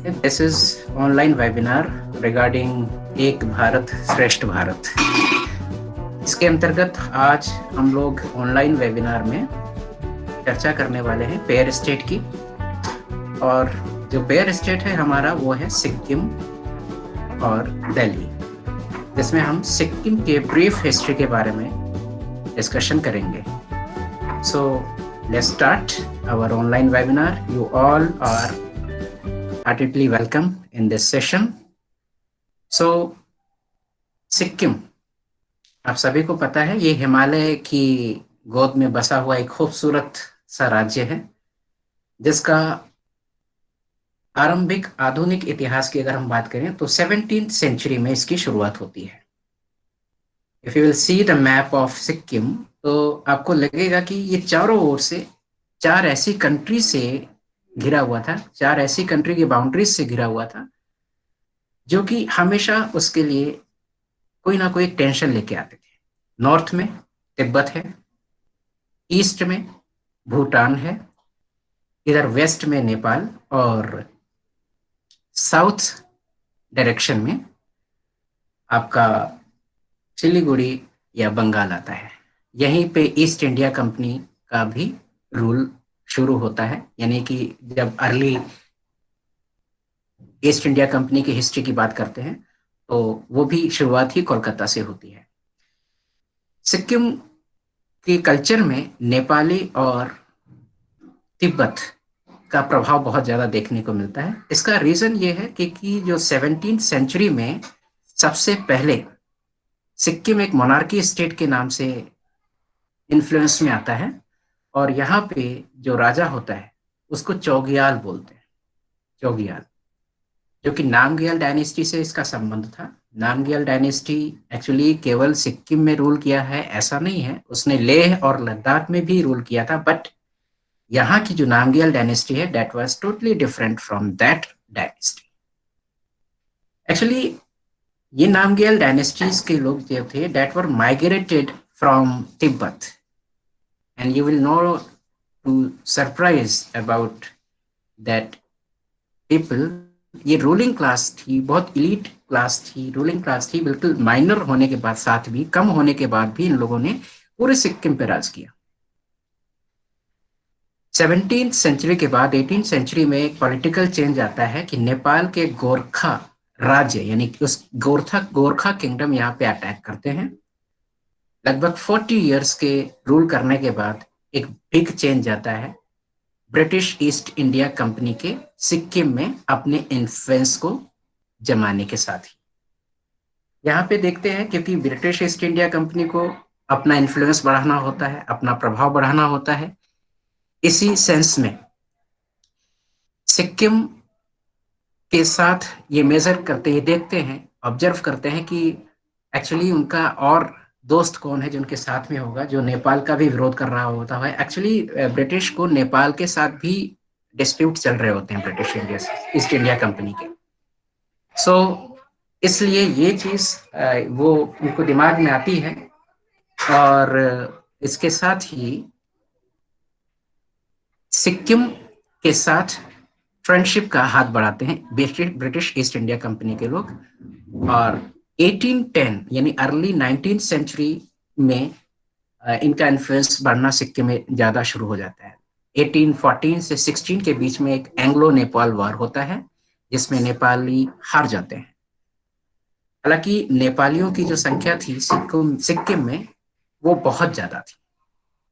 This is online webinar regarding एक भारत श्रेष्ठ भारत। इसके अंतर्गत आज हम लोग ऑनलाइन वेबिनार में चर्चा करने वाले हैं पेयर स्टेट की। और जो पेयर स्टेट है हमारा वो है सिक्किम और दिल्ली, जिसमें हम सिक्किम के ब्रीफ हिस्ट्री के बारे में डिस्कशन करेंगे। So let's start our online webinar. You all are heartily welcome in this session. So Sikkim आप सभी को पता है, ये हिमालय की गोद में बसा हुआ एक खूबसूरत सा राज्य है, जिसका आरंभिक आधुनिक इतिहास की अगर हम बात करें तो 17th सेंचुरी में इसकी शुरुआत होती है। If you will see the map of Sikkim, तो आपको लगेगा कि ये चारों ओर से चार ऐसी कंट्री से घिरा हुआ था, चार ऐसी कंट्री की बाउंड्रीज से घिरा हुआ था, जो कि हमेशा उसके लिए कोई ना कोई टेंशन लेके आते थे। नॉर्थ में तिब्बत है, ईस्ट में भूटान है, इधर वेस्ट में नेपाल, और साउथ डायरेक्शन में आपका सिलीगुड़ी या बंगाल आता है। यहीं पे ईस्ट इंडिया कंपनी का भी रूल शुरू होता है, यानी कि जब अर्ली ईस्ट इंडिया कंपनी की हिस्ट्री की बात करते हैं तो वो भी शुरुआत ही कोलकाता से होती है। सिक्किम के कल्चर में नेपाली और तिब्बत का प्रभाव बहुत ज़्यादा देखने को मिलता है। इसका रीज़न ये है कि जो 17th सेंचुरी में सबसे पहले सिक्किम एक मोनार्की स्टेट के नाम से इन्फ्लुएंस में आता है, और यहाँ पे जो राजा होता है उसको चौगियाल बोलते हैं। चौगियाल, जो कि नामग्याल डायनेस्टी से इसका संबंध था। नामग्याल डायनेस्टी एक्चुअली केवल सिक्किम में रूल किया है ऐसा नहीं है, उसने लेह और लद्दाख में भी रूल किया था, बट यहाँ की जो नामग्याल डायनेस्टी है that was totally different from that dynasty. Actually ये नामग्याल डायनेस्टीज के लोग जो थे that were migrated from Tibet, and you will know to surprise about that people. ये रूलिंग क्लास थी, बहुत इलीट क्लास थी, रूलिंग क्लास थी, बिल्कुल माइनर होने के बाद, साथ भी कम होने के बाद भी इन लोगों ने पूरे सिक्किम पे राज किया। 17th सेंचुरी के बाद 18th सेंचुरी में एक पॉलिटिकल चेंज आता है कि नेपाल के गोरखा राज्य, यानी कि उस गोरखा किंगडम यहाँ पे अटैक करते हैं। लगभग 40 इयर्स के रूल करने के बाद एक बिग चेंज आता है ब्रिटिश ईस्ट इंडिया कंपनी के सिक्किम में अपने इन्फ्लुएंस को जमाने के साथ ही। यहाँ पे देखते हैं क्योंकि ब्रिटिश ईस्ट इंडिया कंपनी को अपना इन्फ्लुएंस बढ़ाना होता है, अपना प्रभाव बढ़ाना होता है। इसी सेंस में सिक्किम के साथ ये मेजर करते हैं, देखते हैं, ऑब्जर्व करते हैं कि एक्चुअली उनका और दोस्त कौन है जिनके साथ में होगा, जो नेपाल का भी विरोध कर रहा होता है। एक्चुअली ब्रिटिश को नेपाल के साथ भी डिस्प्यूट चल रहे होते हैं British India east India company के। सो इसलिए ये चीज वो उनको दिमाग में आती है, और इसके साथ ही सिक्किम के साथ फ्रेंडशिप का हाथ बढ़ाते हैं ब्रिटिश ईस्ट इंडिया कंपनी के लोग। और 1810 यानी अर्ली 19th सेंचुरी में इनका इन्फ्लुएंस बढ़ना सिक्किम में ज्यादा शुरू हो जाता है। 1814 से 16 के बीच में एक एंग्लो नेपाल वॉर होता है, जिसमें नेपाली हार जाते हैं। हालांकि नेपालियों की जो संख्या थी सिक्किम में वो बहुत ज्यादा थी,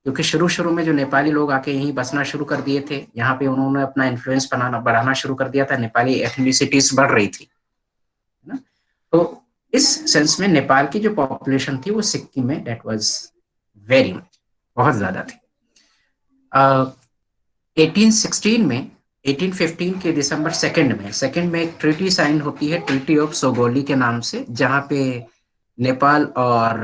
क्योंकि शुरू में जो नेपाली लोग आके यहीं बसना शुरू कर दिए थे, यहाँ पे उन्होंने अपना इन्फ्लुएंस बढ़ाना शुरू कर दिया था। नेपाली एथनिसिटीज बढ़ रही थी ना, तो इस सेंस में नेपाल की जो पॉपुलेशन थी वो सिक्किम में दैट वाज वेरी मच, बहुत ज्यादा थी। 1816 में 1815 के दिसंबर 2 में एक ट्रीटी साइन होती है, ट्रीटी ऑफ सोगोली के नाम से, जहाँ पे नेपाल और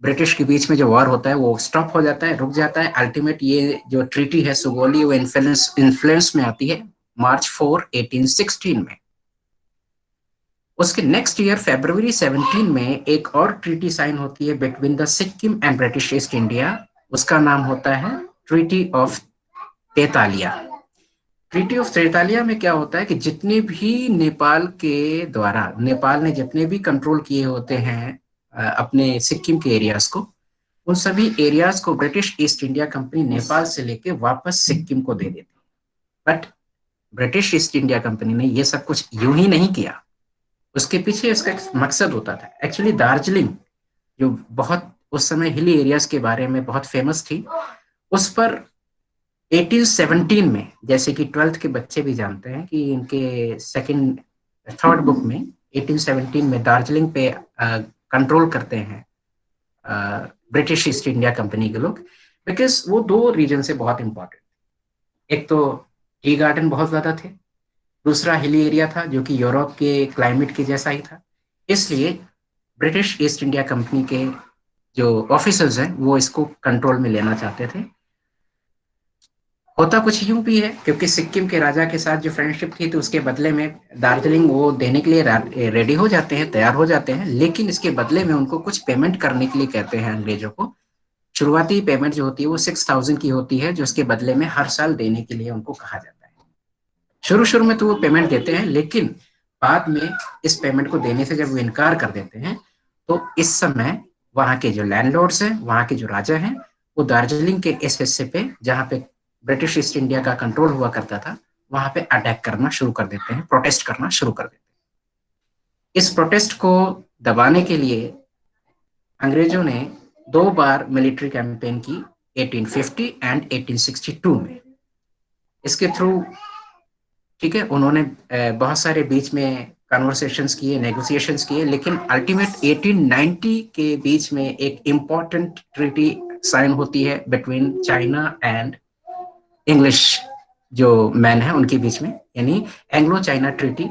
ब्रिटिश के बीच में जो वॉर होता है वो स्टॉप हो जाता है, रुक जाता है। अल्टीमेट ये जो ट्रीटी है सोगोली वो इन्फ्लुएंस में आती है मार्च 4, 1816 में। उसके नेक्स्ट ईयर फरवरी 17 में एक और ट्रीटी साइन होती है between the Sikkim and British east India. उसका नाम होता है ट्रीटी ऑफ तेतालिया। ट्रीटी ऑफ त्रितालिया में क्या होता है कि जितने भी नेपाल के द्वारा, नेपाल ने जितने भी कंट्रोल किए होते हैं अपने सिक्किम के एरियाज को, उन सभी एरियाज को British east India company Nepal से लेके वापस सिक्किम को दे देती है। But British east India company ने ये सब कुछ यूं ही नहीं किया, उसके पीछे इसका एक मकसद होता था। एक्चुअली दार्जिलिंग जो बहुत उस समय हिली एरियाज के बारे में बहुत फेमस थी, उस पर 1817 में, जैसे कि 12th के बच्चे भी जानते हैं कि इनके सेकंड थर्ड बुक में 1817 में दार्जिलिंग पे कंट्रोल करते हैं ब्रिटिश ईस्ट इंडिया कंपनी के लोग, बिकॉज वो दो रीजन से बहुत इंपॉर्टेंट। एक तो टी गार्डन बहुत ज्यादा थे, दूसरा हिली एरिया था जो कि यूरोप के क्लाइमेट के जैसा ही था। इसलिए ब्रिटिश ईस्ट इंडिया कंपनी के जो ऑफिसर्स हैं वो इसको कंट्रोल में लेना चाहते थे। होता कुछ यूं भी है, क्योंकि सिक्किम के राजा के साथ जो फ्रेंडशिप थी तो उसके बदले में दार्जिलिंग वो देने के लिए रेडी हो जाते हैं, तैयार हो जाते हैं, लेकिन इसके बदले में उनको कुछ पेमेंट करने के लिए कहते हैं अंग्रेजों को। शुरुआती पेमेंट जो होती है वो 6,000 की होती है, जो उसके बदले में हर साल देने के लिए उनको कहा जाता है। शुरू शुरू में तो वो पेमेंट देते हैं, लेकिन बाद में इस पेमेंट को देने से जब वो इनकार कर देते हैं, तो इस समय वहां के जो लैंडलॉर्ड्स हैं, वहां के जो राजा हैं, वो दार्जिलिंग के इस हिस्से पे जहाँ पे ब्रिटिश ईस्ट इंडिया का कंट्रोल हुआ करता था, वहां पे अटैक करना शुरू कर देते हैं, प्रोटेस्ट करना शुरू कर देते हैं। इस प्रोटेस्ट को दबाने के लिए अंग्रेजों ने दो बार मिलिट्री कैंपेन की, 1850 एंड 1862 में। इसके थ्रू, ठीक है, उन्होंने बहुत सारे बीच में कन्वर्सेशंस किए, नेगोशिएशंस किए, लेकिन अल्टीमेट 1890 के बीच में एक इम्पॉर्टेंट ट्रीटी साइन होती है बिटवीन चाइना एंड इंग्लिश जो मैन है उनके बीच में, यानी एंग्लो चाइना ट्रीटी,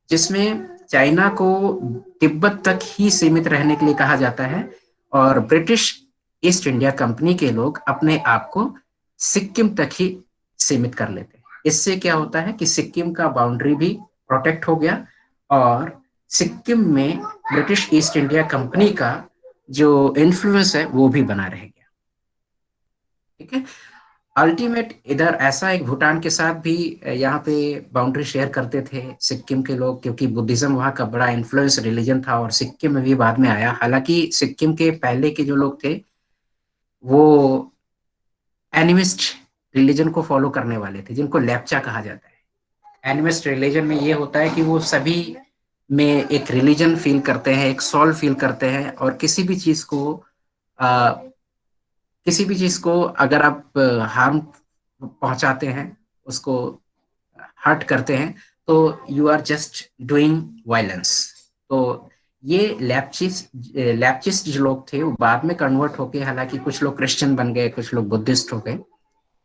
जिसमें चाइना को तिब्बत तक ही सीमित रहने के लिए कहा जाता है और ब्रिटिश ईस्ट इंडिया कंपनी के लोग अपने आप को सिक्किम तक ही सीमित कर लेते हैं। इससे क्या होता है कि सिक्किम का बाउंड्री भी प्रोटेक्ट हो गया और सिक्किम में ब्रिटिश ईस्ट इंडिया कंपनी का जो इन्फ्लुएंस है वो भी बना रह गया। ठीक है, अल्टीमेट इधर ऐसा एक भूटान के साथ भी यहाँ पे बाउंड्री शेयर करते थे सिक्किम के लोग, क्योंकि बुद्धिज्म वहाँ का बड़ा इन्फ्लुएंस रिलीजन था और सिक्किम में भी बाद में आया। हालांकि सिक्किम के पहले के जो लोग थे वो एनिमिस्ट रिलीजन को फॉलो करने वाले थे, जिनको लेप्चा कहा जाता है। एनिमिस्ट रिलीजन में ये होता है कि वो सभी में एक रिलीजन फील करते हैं, एक सॉल फील करते हैं, और आ, किसी भी चीज को अगर आप हार्म पहुंचाते हैं, उसको हर्ट करते हैं, तो you are just doing violence. तो ये लैप्चिस्ट जो लोग थे वो बाद में कन्वर्ट होके, हालांकि कुछ लोग क्रिश्चियन बन गए, कुछ लोग बुद्धिस्ट हो गए।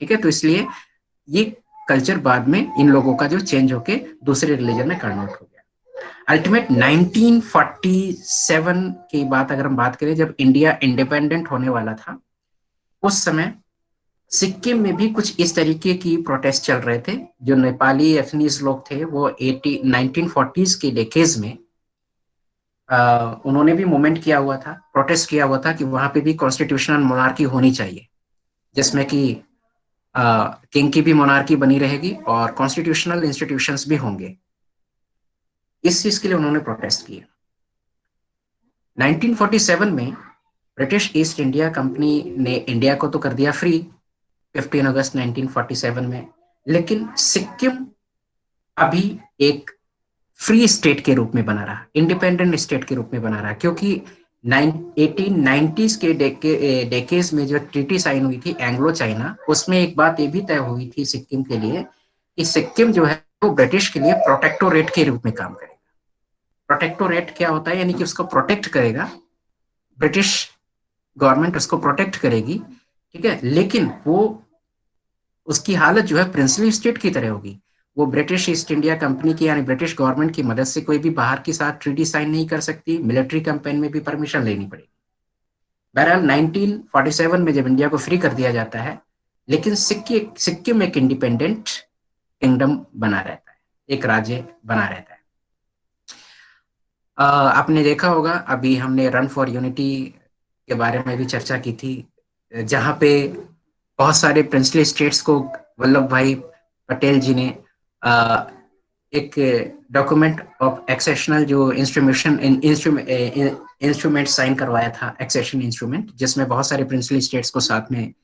ठीक है, तो इसलिए ये कल्चर बाद में इन लोगों का जो चेंज होके दूसरे रिलीजन में कन्वर्ट हो गया। अल्टीमेट 1947 की बात अगर हम बात करें, जब इंडिया इंडिपेंडेंट होने वाला था, उस समय सिक्किम में भी कुछ इस तरीके की प्रोटेस्ट चल रहे थे। जो नेपाली एथनीज लोग थे वो 1940s के डेकेज में उन्होंने भी मूवमेंट किया हुआ था, प्रोटेस्ट किया हुआ था कि वहां पे भी कॉन्स्टिट्यूशनल मोनार्की होनी चाहिए, जिसमें कि किंग की भी मोनार्की बनी रहेगी और कॉन्स्टिट्यूशनल इंस्टीट्यूशंस भी होंगे। इस चीज के लिए उन्होंने प्रोटेस्ट किया। 1947 में ब्रिटिश ईस्ट इंडिया कंपनी ने इंडिया को तो कर दिया फ्री 15 अगस्त 1947 में, लेकिन सिक्किम अभी एक फ्री स्टेट के रूप में बना रहा, इंडिपेंडेंट स्टेट के रूप में बना रहा, क्योंकि 1890s के डेकेज में जो ट्रीटी साइन हुई थी एंग्लो चाइना, उसमें एक बात ये भी तय हुई थी सिक्किम के लिए कि सिक्किम जो है वो ब्रिटिश के लिए प्रोटेक्टोरेट के रूप में काम करेगा। प्रोटेक्टोरेट क्या होता है, यानी कि उसको प्रोटेक्ट करेगा, ब्रिटिश गवर्नमेंट उसको प्रोटेक्ट करेगी। ठीक है, लेकिन वो उसकी हालत जो है प्रिंसली स्टेट की तरह होगी। वो ब्रिटिश ईस्ट इंडिया कंपनी की यानी ब्रिटिश गवर्नमेंट की मदद से कोई भी बाहर के साथ ट्रीटी साइन नहीं कर सकती, मिलिट्री कैंपेन में भी परमिशन लेनी पड़ेगी। बहरहाल 1947 में जब इंडिया को फ्री कर दिया जाता है, लेकिन सिक्किम एक इंडिपेंडेंट किंगडम बना रहता है, एक राज्य बना रहता है। आपने देखा होगा अभी हमने रन फॉर यूनिटी के बारे में भी चर्चा की थी, जहां पे बहुत सारे प्रिंसली स्टेट्स को वल्लभ भाई पटेल जी ने एक डॉक्यूमेंट ऑफ एक्सेशनल जो इंस्ट्रूमेंट साइन करवाया था, एक्सेशन इंस्ट्रूमेंट, जिसमें बहुत सारे प्रिंसली स्टेट्स को साथ में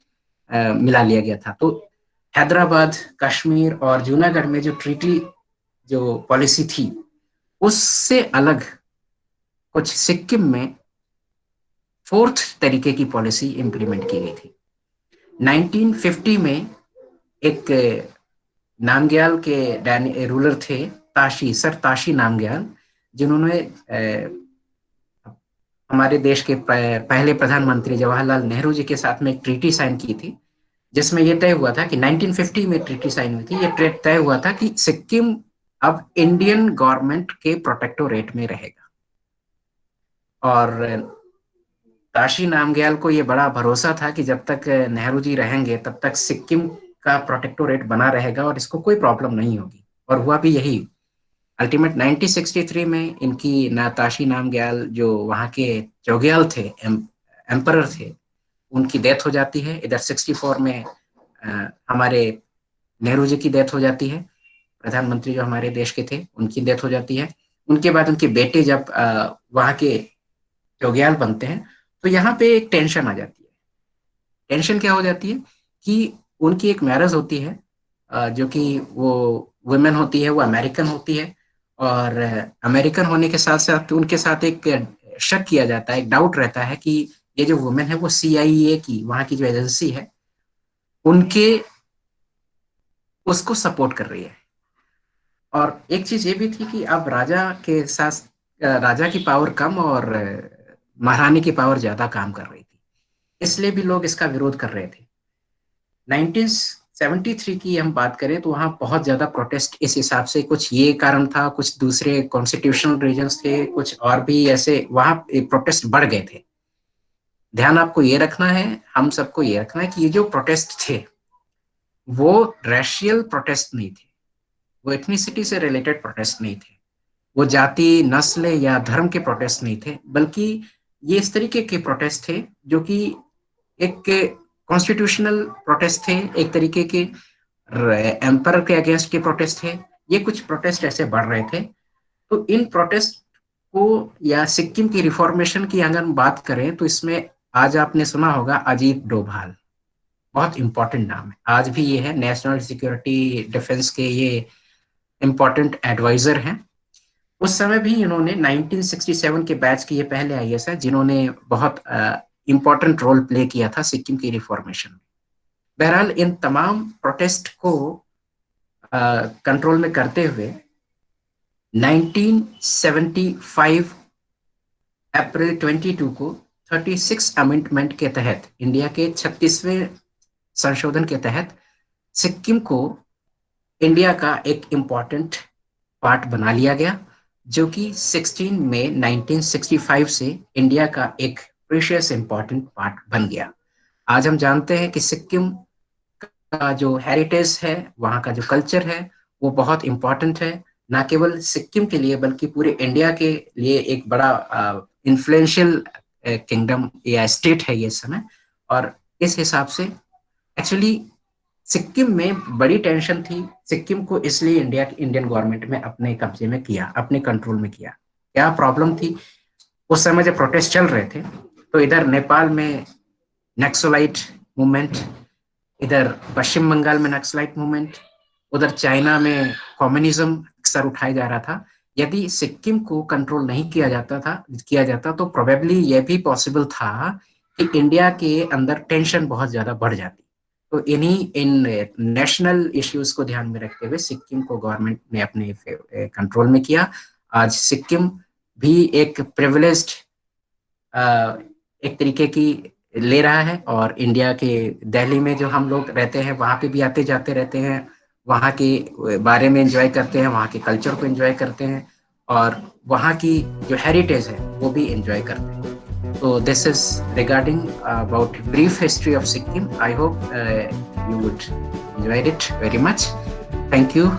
मिला लिया गया था। तो हैदराबाद, कश्मीर और जूनागढ़ में जो ट्रीटी जो पॉलिसी थी, उससे अलग कुछ सिक्किम में फोर्थ तरीके की पॉलिसी इंप्लीमेंट की गई थी। 1950 में एक नामग्याल के रूलर थे, सर ताशी नामग्याल, जिन्होंने हमारे देश के पहले प्रधानमंत्री जवाहरलाल नेहरू जी के साथ में एक ट्रीटी साइन की थी, जिसमें यह तय हुआ था कि 1950 में ट्रीटी साइन हुई थी। यह तय हुआ था कि सिक्किम अब इंडियन गवर्नमेंट के प्रोटेक्टोरेट में रहेगा। और ताशी नामग्याल को यह बड़ा भरोसा था कि जब तक नेहरू जी रहेंगे तब तक सिक्किम का प्रोटेक्टोरेट बना रहेगा और इसको कोई प्रॉब्लम नहीं होगी, और हुआ भी यही। अल्टीमेट 1963 में इनकी ताशी नामग्याल जो वहाँ के चौग्याल थे, एम्परर थे, उनकी डेथ हो जाती है। इधर 64 में हमारे नेहरू जी की डेथ हो जाती है, प्रधानमंत्री जो हमारे देश के थे उनकी डेथ हो जाती है। उनके बाद उनके बेटे जब वहाँ के चौग्याल बनते हैं, तो यहाँ पे एक टेंशन आ जाती है। टेंशन क्या हो जाती है कि उनकी एक मैरिज होती है, जो कि वो वुमेन होती है, वो अमेरिकन होती है, और अमेरिकन होने के साथ साथ उनके साथ एक शक किया जाता है, एक डाउट रहता है कि ये जो वुमेन है वो CIA की, वहाँ की जो एजेंसी है, उनके उसको सपोर्ट कर रही है। और एक चीज ये भी थी कि अब राजा के साथ राजा की पावर कम और महारानी की पावर ज्यादा काम कर रही थी, इसलिए भी लोग इसका विरोध कर रहे थे। 1973 की हम बात करें तो वहां बहुत ज्यादा प्रोटेस्ट इस हिसाब से, कुछ ये कारण था, कुछ दूसरे कॉन्स्टिट्यूशनल रीजंस थे, कुछ और भी ऐसे वहां प्रोटेस्ट बढ़ गए थे। ध्यान आपको ये रखना है, हम सबको ये रखना है कि ये जो प्रोटेस्ट थे वो रेशियल प्रोटेस्ट नहीं थे, वो एथनिसिटी से रिलेटेड प्रोटेस्ट नहीं थे, वो जाति, नस्ल या धर्म के प्रोटेस्ट नहीं थे, बल्कि ये इस तरीके के प्रोटेस्ट थे जो कि एक कॉन्स्टिट्यूशनल प्रोटेस्ट थे, एक तरीके के एम्पर के अगेंस्ट के प्रोटेस्ट थे। ये कुछ प्रोटेस्ट ऐसे बढ़ रहे थे। तो इन प्रोटेस्ट को या सिक्किम की रिफॉर्मेशन की अगर हम बात करें तो इसमें आज आपने सुना होगा अजीत डोभाल, बहुत इंपॉर्टेंट नाम है, आज भी ये है नेशनल सिक्योरिटी डिफेंस के ये इंपॉर्टेंट एडवाइजर हैं। उस समय भी इन्होंने 1967 के बैच के ये पहले IAS है जिन्होंने बहुत इंपॉर्टेंट रोल प्ले किया था सिक्किम की रिफॉर्मेशन में। बहरहाल इन तमाम प्रोटेस्ट को कंट्रोल में करते हुए 1975 अप्रैल 22 को 36 अमेंडमेंट के तहत, इंडिया के 36वें संशोधन के तहत सिक्किम को इंडिया का एक इम्पॉर्टेंट पार्ट बना लिया गया, जो कि 16 मई 1965 से इंडिया का एक प्रीशियस इम्पॉर्टेंट पार्ट बन गया। आज हम जानते हैं कि सिक्किम का जो हेरिटेज है, वहाँ का जो कल्चर है, वो बहुत इम्पॉर्टेंट है, ना केवल सिक्किम के लिए बल्कि पूरे इंडिया के लिए एक बड़ा इन्फ्लुएंशियल किंगडम या स्टेट है ये समय। और इस हिसाब से एक्चुअली सिक्किम में बड़ी टेंशन थी, सिक्किम को इसलिए इंडियन गवर्नमेंट में अपने कब्जे में किया, अपने कंट्रोल में किया। क्या प्रॉब्लम थी उस समय जब प्रोटेस्ट चल रहे थे? तो इधर नेपाल में नक्सलाइट मूवमेंट, इधर पश्चिम बंगाल में नक्सलाइट मूवमेंट, उधर चाइना में कम्युनिज्म सर उठाया जा रहा था। यदि सिक्किम को कंट्रोल नहीं किया जाता तो प्रोबेबली यह भी पॉसिबल था कि इंडिया के अंदर टेंशन बहुत ज्यादा बढ़ जाती। तो इन नेशनल इश्यूज को ध्यान में रखते हुए सिक्किम को गवर्नमेंट ने अपने कंट्रोल में किया। आज सिक्किम भी एक प्रिविलेज्ड एक तरीके की ले रहा है, और इंडिया के दिल्ली में जो हम लोग रहते हैं वहाँ पे भी आते जाते रहते हैं, वहाँ के बारे में एंजॉय करते हैं, वहाँ के कल्चर को एंजॉय करते हैं, और वहाँ की जो हेरिटेज है वो भी एंजॉय करते हैं। So this is regarding about brief history of Sikkim. I hope you would enjoy it very much. Thank you.